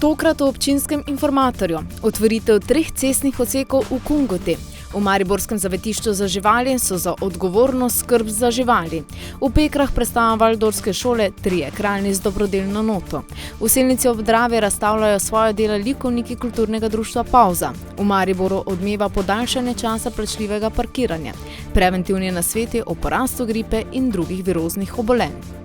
Tokrat o občinskem informatorju, otvoritev 3 cestnih odsekov v Kungoti. V mariborskem zavetišču za živali so za odgovorno skrb za živali. V Pekrah predstava Valdorske šole 3 kralji z dobrodelno noto. V Selnici ob Dravi razstavljajo svoje dela likovniki kulturnega društva Pavza. V Mariboru odmeva podaljšanje časa plačljivega parkiranja. Preventivni nasveti o porastu gripe in drugih viroznih obolenj.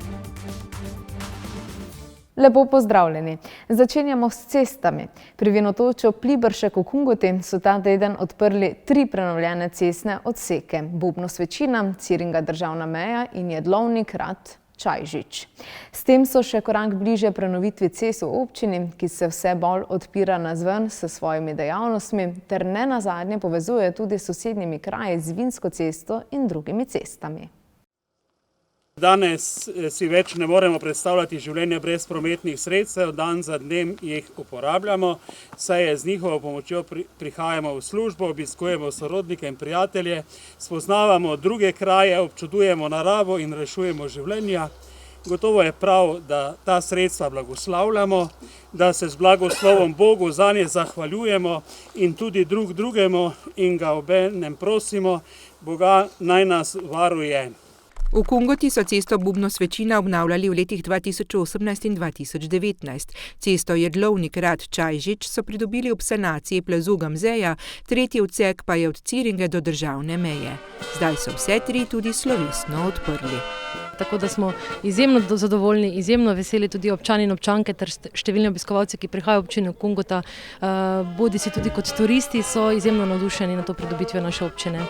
Lepo pozdravljeni. Začenjamo s cestami. Pri Vinotočju Pliberšek v Kungoti so ta teden odprli 3 prenovljene cestne odseke. Bubno-Svečina, Ciringa državna meja in Jedlovnik Rad-Čajžič. S tem so še korak bliže prenovitvi cest v občini, ki se vse bolj odpira navzven s svojimi dejavnostmi, ter nenazadnje povezuje tudi s sosednjimi kraji z Vinsko cesto in drugimi cestami. Danes si več ne moremo predstavljati življenja brez prometnih sredstev, dan za dnem jih uporabljamo, saj je z njihovo pomočjo prihajamo v službo, obiskujemo sorodnike in prijatelje, spoznavamo druge kraje, občudujemo naravo in rešujemo življenja. Gotovo je prav, da ta sredstva blagoslavljamo, da se z blagoslovom Bogu zanje zahvaljujemo in tudi drug drugemu in ga obenem prosimo, Boga naj nas varuje. V Kungoti so cesto Bubno-Svečina obnavljali v letih 2018 in 2019. Cesto Jedlovnik Rad-Čajžič so pridobili ob sanaciji plazu Gamzeja, 3. odsek pa je od Ciringe do državne meje. Zdaj so vse 3 tudi slovesno odprli. Tako da smo izjemno zadovoljni, izjemno veseli tudi občani in občanke ter številni obiskovalci, ki prihajajo v občino Kungota, bodisi tudi kot turisti, so izjemno navdušeni na to pridobitvijo naše občine.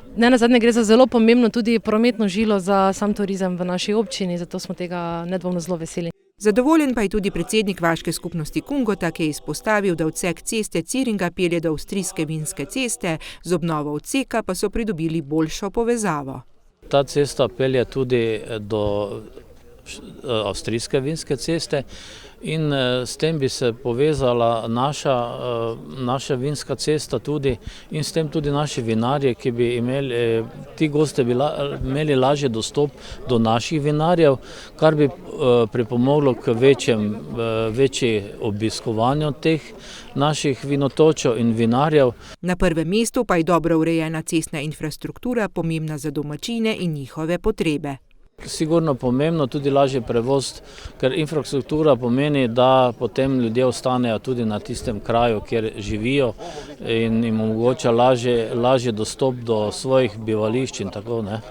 Nenazadnje gre za zelo pomembno tudi prometno žilo za sam turizem v naši občini, zato smo tega nedvomno zelo veseli. Zadovoljen pa je tudi predsednik vaške skupnosti Kungota, ki je izpostavil, da odsek ceste Ciringa pelje do avstrijske Vinske ceste, z obnovo odseka pa so pridobili boljšo povezavo. Ta cesta pelje tudi do avstrijske Vinske ceste in s tem bi se povezala naša vinska cesta tudi in s tem tudi naši vinarji, ki bi imeli, ti goste bi imeli lažji dostop do naših vinarjev, kar bi pripomoglo k večji obiskovanju teh naših vinotočev in vinarjev. Na prvem mestu pa je dobro urejena cestna infrastruktura, pomembna za domačine in njihove potrebe. Sigurno pomembno tudi lažji prevoz, ker infrastruktura pomeni, da potem ljudje ostanejo tudi na tistem kraju, kjer živijo in jim omogoča lažji dostop do svojih bivališč in tako, ne.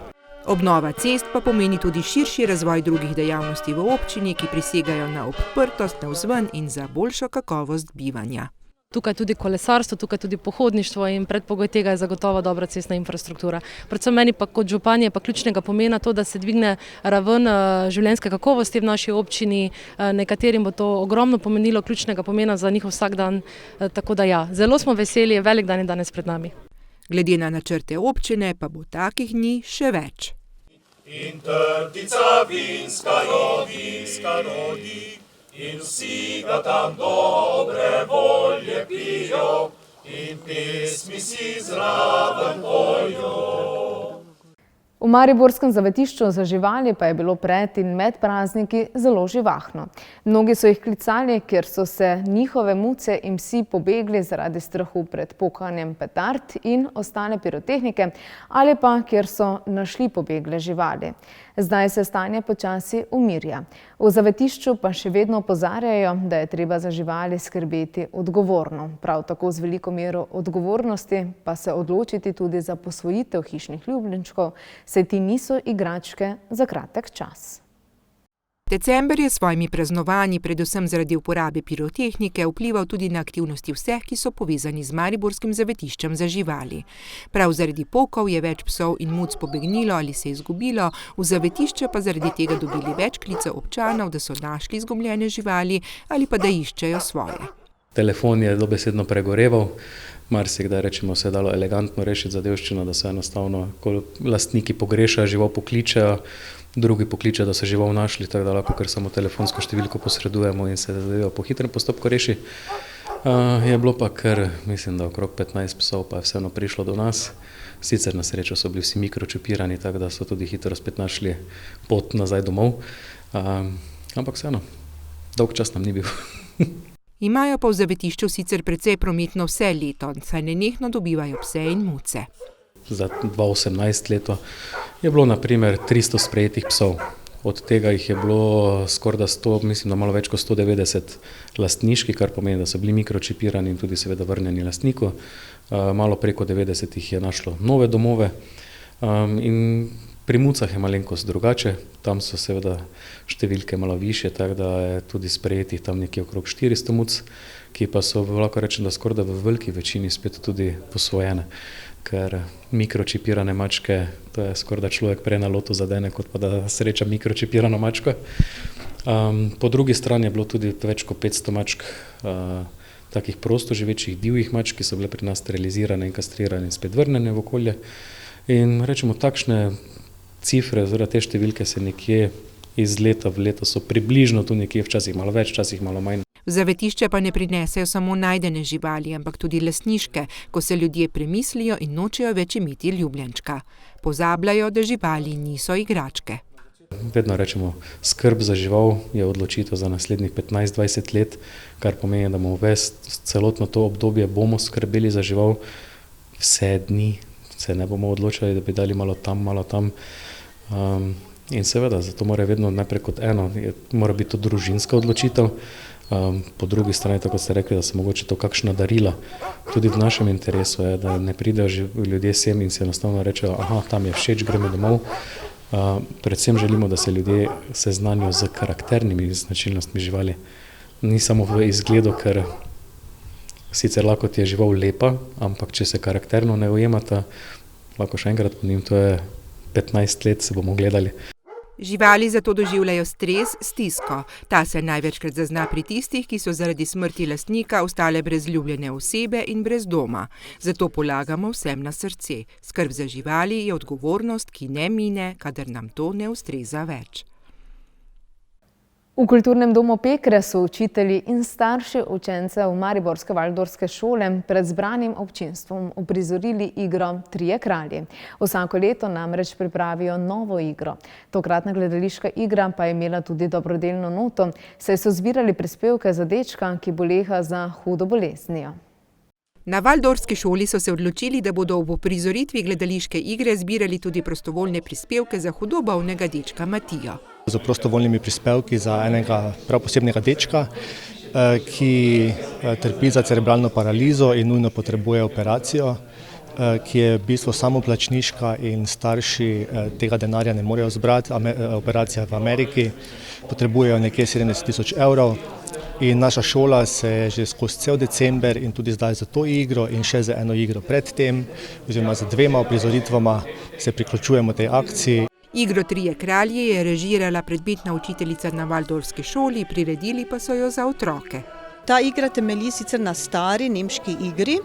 Obnova cest pa pomeni tudi širši razvoj drugih dejavnosti v občini, ki prisegajo na odprtost navzven in za boljšo kakovost bivanja. Tukaj tudi kolesarstvo, tukaj tudi pohodništvo in predpogoj tega je zagotovo dobra cestna infrastruktura. Predvsem meni pa kot županje pa ključnega pomena to, da se dvigne raven življenjske kakovosti v naši občini. Nekaterim bo to ogromno pomenilo, ključnega pomena za njihov vsakdan. Tako da ja, zelo smo veseli, velik dan je danes pred nami. Glede na načrte občine pa bo takih dni še več. In trtica vinska rodi, in vsi ga tam dobre volje pijo, in pesmi si zraven pojo. V mariborskem zavetišču za živali pa je bilo pred in med prazniki zelo živahno. Mnogi so jih klicali, ker so se njihove muce in psi pobegli zaradi strahu pred pokanjem petard in ostale pirotehnike, ali pa ker so našli pobegle živali. Zdaj se stanje počasi umirja. V zavetišču pa še vedno opozarjajo, da je treba za živali skrbeti odgovorno. Prav tako z veliko mero odgovornosti pa se odločiti tudi za posvojitev hišnih ljubljenčkov, saj ti niso igračke za kratek čas. December je s svojimi praznovanji, predvsem zaradi uporabe pirotehnike, vplival tudi na aktivnosti vseh, ki so povezani z mariborskim zavetiščem za živali. Prav zaradi pokov je več psov in muc pobegnilo ali se izgubilo, v zavetišče pa zaradi tega dobili več klicev občanov, da so našli izgubljene živali ali pa da iščejo svoje. Telefon je dobesedno pregoreval, marsikdaj rečemo se je dalo elegantno rešiti zadevščino, da se enostavno, ko lastniki pogrešajo, žival pokličejo, drugi pokličejo, da so žival našli, tako da lahko kar samo telefonsko številko posredujemo in se zadeva po hitrem postopku reši. Je bilo pa kar, mislim, da okrog 15 psov pa je vseeno prišlo do nas. Sicer na srečo so bili vsi mikročipirani, tako da so tudi hitro spet našli pot nazaj domov. Ampak vseeno, dolg čas nam ni bil. Imajo pa v zavetišču sicer precej prometno vse leto, saj nenehno dobivajo pse in muce. Za 2018 leto je bilo naprimer 300 sprejetih psov. Od tega jih je bilo skoraj 100, mislim, da malo več kot 190 lastniških, kar pomeni, da so bili mikročipirani in tudi seveda vrnjeni lastniku. Malo preko 90 jih je našlo nove domove. In pri mucah je malenkost drugače, tam so seveda številke malo više, tako da je tudi sprejetih tam nekje okrog 400 muc, ki pa so, lahko rečem, da skoraj v veliki večini spet tudi posvojene. Ker mikročipirane mačke, to je skoraj da človek prej na lotu zadene, kot pa da sreča mikročipirano mačko. Po drugi strani je bilo tudi več kot 500 mačk, takih prosto živečih divjih mačk, ki so bile pri nas sterilizirane in kastrirane in spet vrnjene v okolje. In rečemo, takšne cifre, oziroma te številke se nekje iz leta v leto so približno tu nekje, včasih malo več, včasih malo manj. V zavetišče pa ne prinesejo samo najdene živali, ampak tudi lastniške, ko se ljudje premislijo in nočejo več imeti ljubljenčka. Pozabljajo, da živali niso igračke. Vedno rečemo, skrb za žival je odločitev za naslednjih 15-20 let, kar pomeni, da bomo celotno to obdobje bomo skrbeli za žival vse dni, se ne bomo odločali, da bi dali malo tam. In seveda, zato mora vedno najprej kot eno, mora biti to družinska odločitev. Po drugi strani, tako ste rekli, da so mogoče to kakšna darila. Tudi v našem interesu je, da ne pridejo ljudje sem in si enostavno rečejo, aha, tam je všeč, gremo domov. Predvsem želimo, da se ljudje seznanijo z karakternimi značilnostmi živali. Ni samo v izgledu, ker sicer lahko ti je žival lepa, ampak če se karakterno ne ujemata, lahko še enkrat ponovim, to je 15 let se bomo gledali. Živali zato doživljajo stres, stisko. Ta se največkrat zazna pri tistih, ki so zaradi smrti lastnika ostale brez ljubljene osebe in brez doma. Zato polagamo vsem na srce. Skrb za živali je odgovornost, ki ne mine, kadar nam to ne ustreza več. V Kulturnem domu Pekre so učitelji in starši učencev mariborske Valdorske šole pred zbranim občinstvom uprizorili igro Trije kralji. Vsako leto namreč pripravijo novo igro. Tokratna gledališka igra pa je imela tudi dobrodelno noto, saj so zbirali prispevke za dečka, ki boleha za hudo boleznijo. Na Valdorski šoli so se odločili, da bodo ob uprizoritvi gledališke igre zbirali tudi prostovoljne prispevke za hudo bolnega dečka Matijo. Z prostovoljnimi prispevki za enega prav posebnega dečka, ki trpi za cerebralno paralizo in nujno potrebuje operacijo, ki je v bistvu samoplačniška in starši tega denarja ne morejo zbrati. Operacija v Ameriki potrebujejo nekje 70 000 evrov. In naša šola se je že skozi cel december in tudi zdaj za to igro in še za eno igro predtem, oziroma za 2 uprizoritvama se priključujemo tej akciji. Igro Trije kralji je režirala predmetna učiteljica na Valdorski šoli, priredili pa so jo za otroke. Ta igra temelji sicer na stari nemški igri,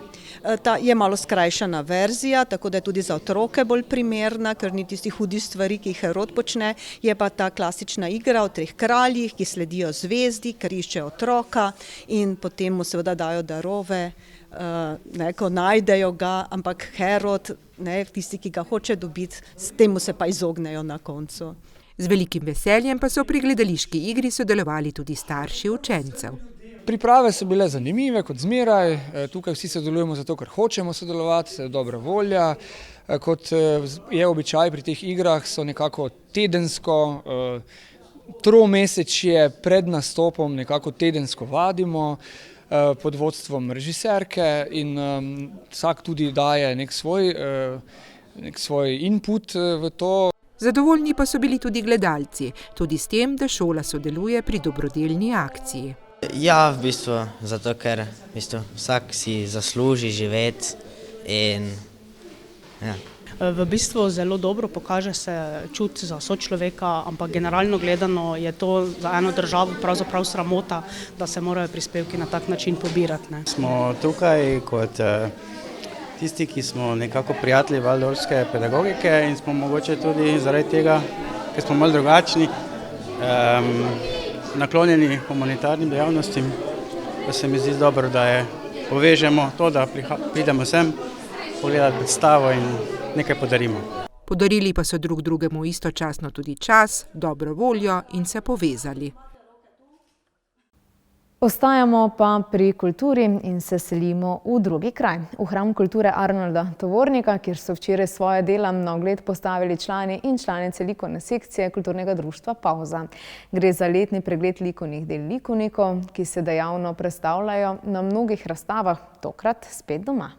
ta je malo skrajšana verzija, tako da je tudi za otroke bolj primerna, ker ni tistih hudih stvari, ki jih Herod počne. Je pa ta klasična igra o 3 kraljih, ki sledijo zvezdi, ker iščejo otroka in potem mu seveda dajo darove, ko najdejo ga, ampak Herod, tisti, ki ga hoče dobiti, s temu se pa izognejo na koncu. Z velikim veseljem pa so pri gledališki igri sodelovali tudi starši učencev. Priprave so bile zanimive, kot zmeraj. Tukaj vsi sodelujemo zato, ker hočemo sodelovati, dobra volja. Kot je običaj pri teh igrah, so nekako tedensko, tromesečje pred nastopom nekako tedensko vadimo pod vodstvom režiserke in vsak tudi daje nek svoj input v to. Zadovoljni pa so bili tudi gledalci, tudi s tem, da šola sodeluje pri dobrodelni akciji. Ja, v bistvu zato, ker vsak si zasluži živeti in ja. V bistvu zelo dobro pokaže se čut za sočloveka, ampak generalno gledano je to za eno državo pravzaprav sramota, da se morajo prispevki na tak način pobirati. Smo tukaj kot tisti, ki smo nekako prijatelji valdorske pedagogike in smo mogoče tudi zaradi tega, ker smo malo drugačni, naklonjeni humanitarnim dejavnostim, pa se mi zdi dobro, da povežemo to, da pridemo sem, pogledati predstavo in nekaj podarimo. Podarili pa so drug drugemu istočasno tudi čas, dobro voljo in se povezali. Ostajamo pa pri kulturi in se selimo v drugi kraj. V Hram kulture Arnolda Tovornika, kjer so včeraj svoje dela na ogled postavili člani in članice likovne sekcije kulturnega društva Pavza. Gre za letni pregled likovnih del likovnikov, ki se dejavno predstavljajo na mnogih razstavah, tokrat spet doma.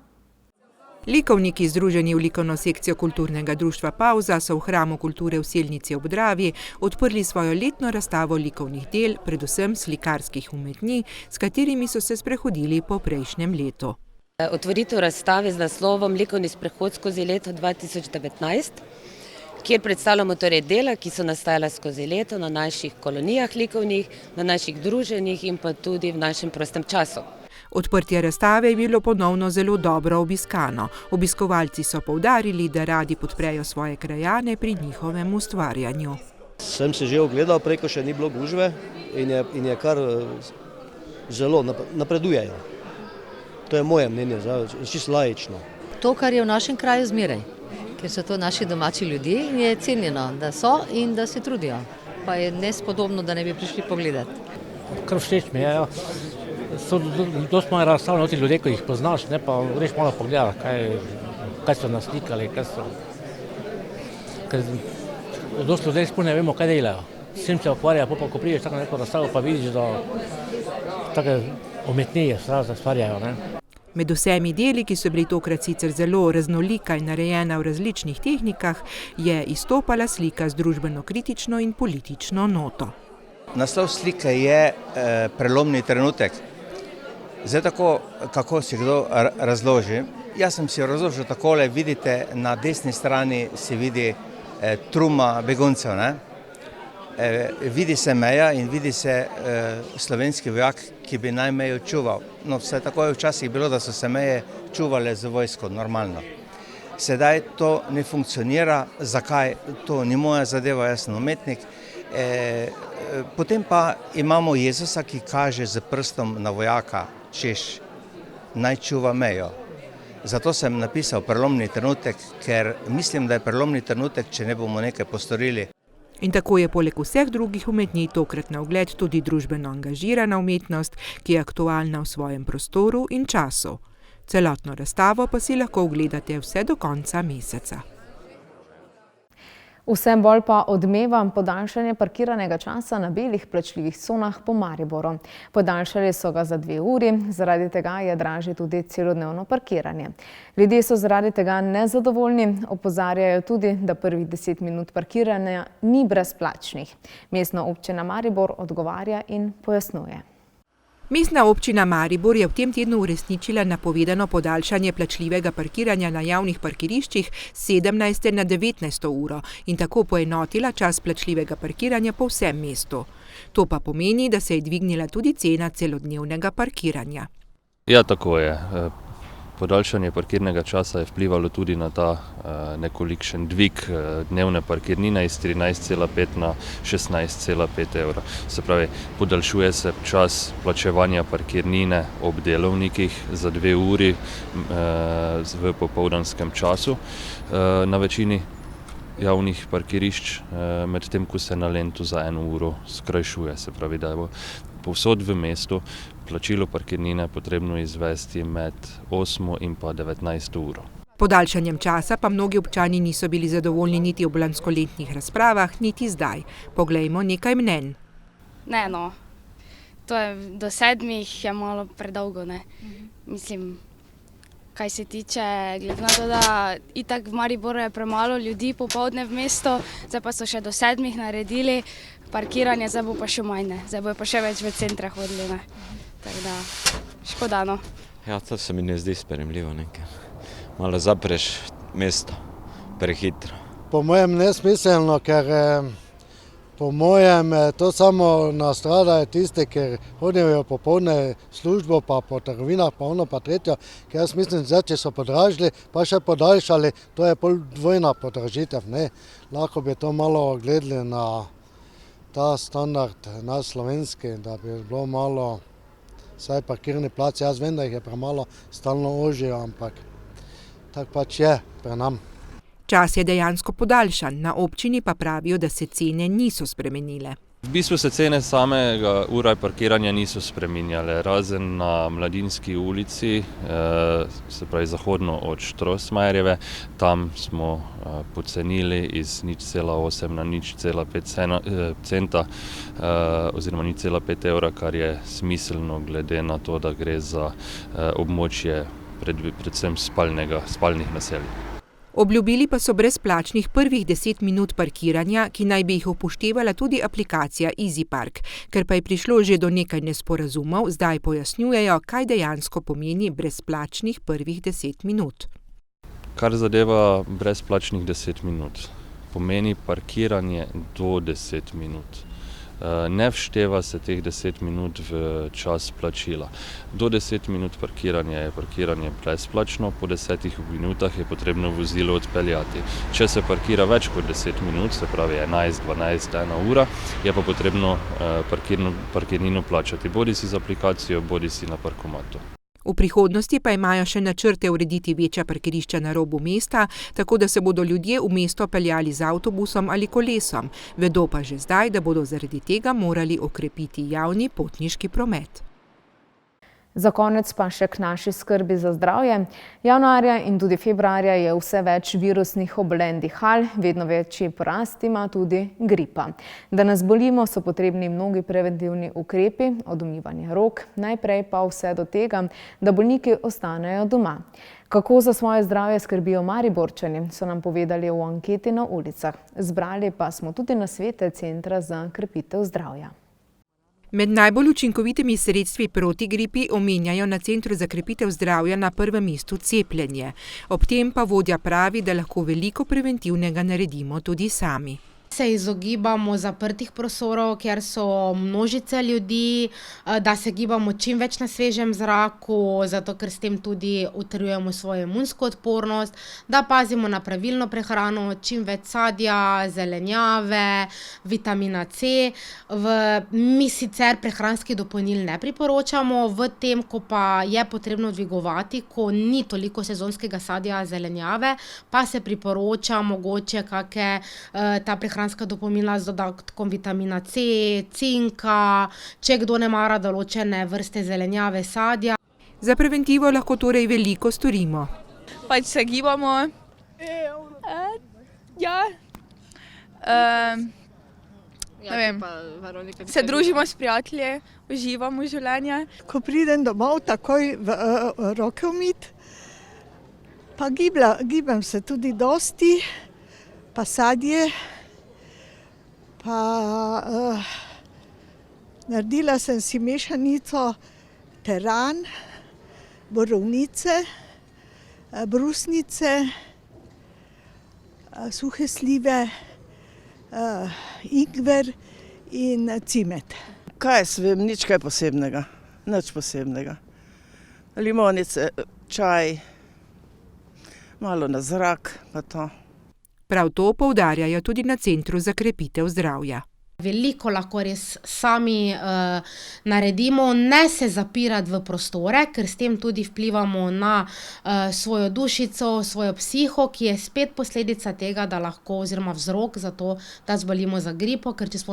Likovniki, združeni v likovno sekcijo kulturnega društva Pavza, so v Hramu kulture v Selnici ob Dravi odprli svojo letno razstavo likovnih del, predvsem slikarskih umetnin, s katerimi so se sprehodili po prejšnjem letu. Otvoritev razstave z naslovom Likovni sprehod skozi leto 2019, kjer predstavljamo torej dela, ki so nastajala skozi leto na naših kolonijah likovnih, na naših druženjih in pa tudi v našem prostem času. Odprtje razstave je bilo ponovno zelo dobro obiskano. Obiskovalci so poudarili, da radi podprejo svoje krajane pri njihovem ustvarjanju. Sem se že ogledal, preko še ni bilo gužve in je kar zelo napredujejo. To je moje mnenje, čisto laično. To, kar je v našem kraju zmeraj, ker so to naši domači ljudje in je cenjeno, da so in da se trudijo. Pa je nespodobno, da ne bi prišli pogledati. Kar všeč mi je, so dosti malo razstavljeni ti ljudje, ko jih poznaš, ne pa greš malo pogledati, kaj so naslikali, ker dosti ljudi sploh ne vemo, kaj delajo. S tem se ukvarja, pa ko prideš tako na neko razstavo, pa vidiš, da take umetnine stvarjajo. Med vsemi deli, ki so bili tokrat sicer zelo raznolika in narejena v različnih tehnikah, je izstopala slika z družbeno-kritično in politično noto. Naslov slike je prelomni trenutek. Zdaj tako, kako si kdo razloži. Jaz sem si razložil takole, vidite, na desni strani se vidi truma beguncev, ne? Vidi se meja in vidi se slovenski vojak, ki bi naj mejo čuval. No, vse tako je včasih bilo, da so se meje čuvale z vojsko, normalno. Sedaj to ne funkcionira. Zakaj? To ni moja zadeva, jaz sem umetnik. Potem pa imamo Jezusa, ki kaže z prstom na vojaka, češ, naj čuva mejo. Zato sem napisal prelomni trenutek, ker mislim, da je prelomni trenutek, če ne bomo nekaj postorili. In tako je poleg vseh drugih umetnin tokrat na ogled tudi družbeno angažirana umetnost, ki je aktualna v svojem prostoru in času. Celotno razstavo pa si lahko ogledate vse do konca meseca. Vse bolj pa odmeva podaljšanje parkiranega časa na belih plačljivih conah po Mariboru. Podaljšali so ga za 2 uri, zaradi tega je dražje tudi celodnevno parkiranje. Ljudje so zaradi tega nezadovoljni, opozarjajo tudi, da prvih 10 minut parkiranja ni brezplačnih. Mestna občina Maribor odgovarja in pojasnjuje. Mestna občina Maribor je v tem tednu uresničila napovedano podaljšanje plačljivega parkiranja na javnih parkiriščih s 17. na 19. uro in tako poenotila čas plačljivega parkiranja po vsem mestu. To pa pomeni, da se je dvignila tudi cena celodnevnega parkiranja. Ja, tako je. Podaljšanje parkirnega časa je vplivalo tudi na ta nekolikšen dvig dnevne parkirnine iz 13,5 na 16,5 evra. Se pravi, podaljšuje se čas plačevanja parkirnine ob delovnikih za 2 uri v popoldanskem času na večini javnih parkirišč, medtem ko se na Lentu za 1 uro skrajšuje. Se pravi, da je povsod v mestu plačilo parkirnine potrebno izvesti med 8 in pa 19 uro. Podaljšanjem časa pa mnogi občani niso bili zadovoljni niti ob lanskoletnih razpravah, niti zdaj. Poglejmo nekaj mnenj. Ne, no. To je do 7 je malo predolgo, ne. Mislim, kaj se tiče, glede na to, da itak v Mariboru je premalo ljudi popoldne v mesto, zdaj pa so še do 7 naredili parkiranje, zdaj bo pa še manj, zdaj bo pa še več v centre hodili, ne. Tako da, škoda, no. Ja, to se mi ne zdi sprejemljivo nekaj. Malo zapreš mesto prehitro. Po mojem nesmiselno, ker po mojem to samo nastradajo tiste, ker hodijo popoldne službo, pa po trgovinah, pa ono pa tretjo, ker jaz mislim, da če so podražili, pa še podaljšali, to je pol dvojna podražitev, ne. Lahko bi to malo gledali na ta standard na slovenski, da bi bilo malo vsaj parkirni plac. Jaz vem, da jih je premalo, stalno ožijo, ampak tako pač je pri nam. Čas je dejansko podaljšan, na občini pa pravijo, da se cene niso spremenile. V bistvu se cene samega ura parkiranja niso spreminjale, razen na Mladinski ulici, se pravi zahodno od Štrosmajerjeve. Tam smo pocenili iz 0,8 na 0,5 centa oziroma 0,5 evra, kar je smiselno glede na to, da gre za območje predvsem spalnih naselij. Obljubili pa so brezplačnih prvih 10 minut parkiranja, ki naj bi jih upoštevala tudi aplikacija EasyPark. Ker pa je prišlo že do nekaj nesporazumov, zdaj pojasnjujejo, kaj dejansko pomeni brezplačnih prvih 10 minut. Kar zadeva brezplačnih 10 minut, pomeni parkiranje do 10 minut. Ne všteva se teh 10 minut v čas plačila. Do 10 minut parkiranja je parkiranje brezplačno, po 10 minutah je potrebno vozilo odpeljati. Če se parkira več kot 10 minut, se pravi 11, 12, 1 ura, je pa potrebno parkirnino plačati, bodisi z aplikacijo, bodisi na parkomatu. V prihodnosti pa imajo še načrte urediti večja parkirišča na robu mesta, tako da se bodo ljudje v mesto peljali z avtobusom ali kolesom. Vedo pa že zdaj, da bodo zaradi tega morali okrepiti javni potniški promet. Za konec pa še k naši skrbi za zdravje. Januarja in tudi februarja je vse več virusnih obolenj dihal, vedno večji porast ima tudi gripa. Da nas bolimo, so potrebni mnogi preventivni ukrepi, od umivanja rok, najprej pa vse do tega, da bolniki ostanejo doma. Kako za svoje zdravje skrbijo Mariborčani, so nam povedali v anketi na ulicah. Zbrali pa smo tudi nasvete Centra za krepitev zdravja. Med najbolj učinkovitimi sredstvi proti gripi omenjajo na Centru za krepitev zdravja na prvem mestu cepljenje. Ob tem pa vodja pravi, da lahko veliko preventivnega naredimo tudi sami. Se izogibamo zaprtih prostorov, kjer so množice ljudi, da se gibamo čim več na svežem zraku, zato ker s tem tudi utrjujemo svojo imunsko odpornost, da pazimo na pravilno prehrano, čim več sadja, zelenjave, vitamina C. Mi sicer prehranskih dopolnil ne priporočamo, v tem, ko pa je potrebno dvigovati, ko ni toliko sezonskega sadja, zelenjave, pa se priporoča mogoče ta prehranska dopolnila z dodatkom vitamina C, cinka, če kdo ne mara določene vrste zelenjave, sadja. Za preventivo lahko torej veliko storimo. Pač se gibamo. Se družimo s prijatelji, uživamo življenje. Ko pridem domov, takoj roke umit, pa gibam se tudi dosti, pa sadje. Naredila sem si mešanico teran, borovnice, brusnice, suhe slive, ingver in cimet. Kaj jaz vem, nič kaj posebnega, nič posebnega. Limonice, čaj, malo na zrak, pa to. Prav to poudarjajo tudi na Centru za krepitev zdravja. Veliko lahko res sami naredimo, ne se zapirati v prostore, ker s tem tudi vplivamo na svojo dušico, svojo psiho, ki je spet posledica tega, da lahko oziroma vzrok za to, da zbolimo za gripo, ker če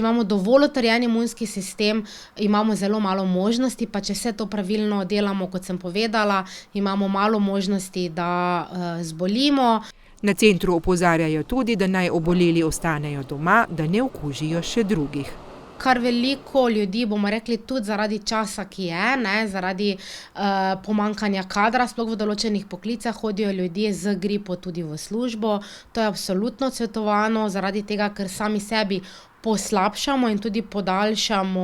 imamo dovolj utrjen imunski sistem, imamo zelo malo možnosti, pa če vse to pravilno delamo, kot sem povedala, imamo malo možnosti, da zbolimo. Na centru opozarjajo tudi, da naj oboleli ostanejo doma, da ne okužijo še drugih. Kar veliko ljudi, bomo rekli, tudi zaradi časa, ki je, zaradi pomanjkanja kadra, sploh v določenih poklicah hodijo ljudje z gripo tudi v službo. To je absolutno odsvetovano, zaradi tega, ker sami sebi poslabšamo in tudi podaljšamo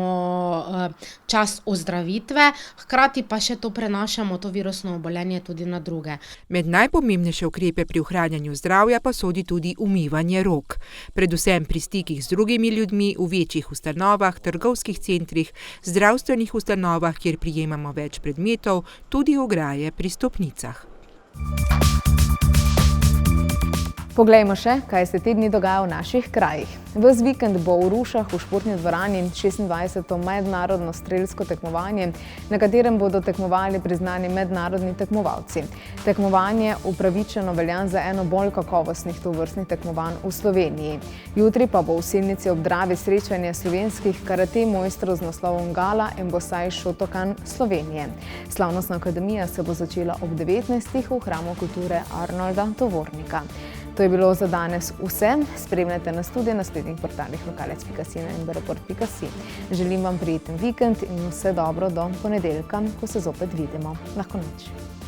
čas ozdravitve, hkrati pa še to prenašamo, to virusno obolenje tudi na druge. Med najpomembnejše ukrepe pri ohranjanju zdravja pa sodi tudi umivanje rok. Predvsem pri stikih z drugimi ljudmi, v večjih ustanovah, trgovskih centrih, zdravstvenih ustanovah, kjer prijemamo več predmetov, tudi ograje pri stopnicah. Poglejmo še, kaj se te dni dogaja v naših krajih. Ves vikend bo v Rušah v športni dvorani 26. mednarodno strelsko tekmovanje, na katerem bodo tekmovali priznani mednarodni tekmovalci. Tekmovanje upravičeno velja za eno bolj kakovostnih tovrstnih tekmovanj v Sloveniji. Jutri pa bo v Selnici ob Dravi srečanje slovenskih karate mojstrov z naslovom Gala Embosai Shotokan Slovenije. Slavnostna akademija se bo začela ob 19. v Hramu kulture Arnolda Tovornika. To je bilo za danes vse. Spremljajte nas tudi na spletnih portalih lokalec.si in nbreport.si. Želim vam prijeten vikend in vse dobro do ponedeljka, ko se zopet vidimo. Lahko noč.